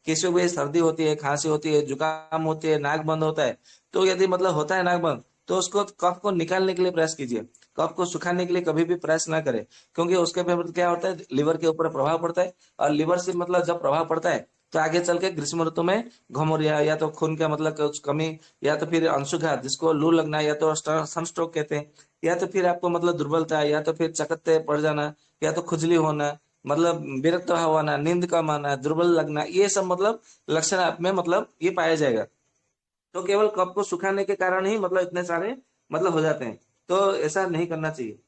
किसी को भी सर्दी होती है, खांसी होती है, जुकाम होती है, नाक बंद होता है, तो यदि मतलब होता है नाक बंद, तो उसको कफ को निकालने के लिए प्रयास कीजिए। कफ को सुखाने के लिए कभी भी प्रयास ना करें, क्योंकि उसके पे मतलब क्या होता है, लिवर के ऊपर प्रभाव पड़ता है। और लिवर से मतलब जब प्रभाव पड़ता है, तो आगे चल के ग्रीष्म ऋतु में घमौरिया, या तो खून का मतलब कुछ कमी, या तो फिर अंशुघात जिसको लू लगना, या तो सनस्ट्रोक कहते हैं, या तो फिर आपको मतलब दुर्बलता, या तो फिर चकत्ते पड़ जाना, या तो खुजली होना, मतलब विरक्त भाव आना, नींद कम आना, दुर्बल लगना, ये सब मतलब लक्षण आप में मतलब ये पाया जाएगा। तो केवल कप को सुखाने के कारण ही मतलब इतने सारे मतलब हो जाते हैं। तो ऐसा नहीं करना चाहिए।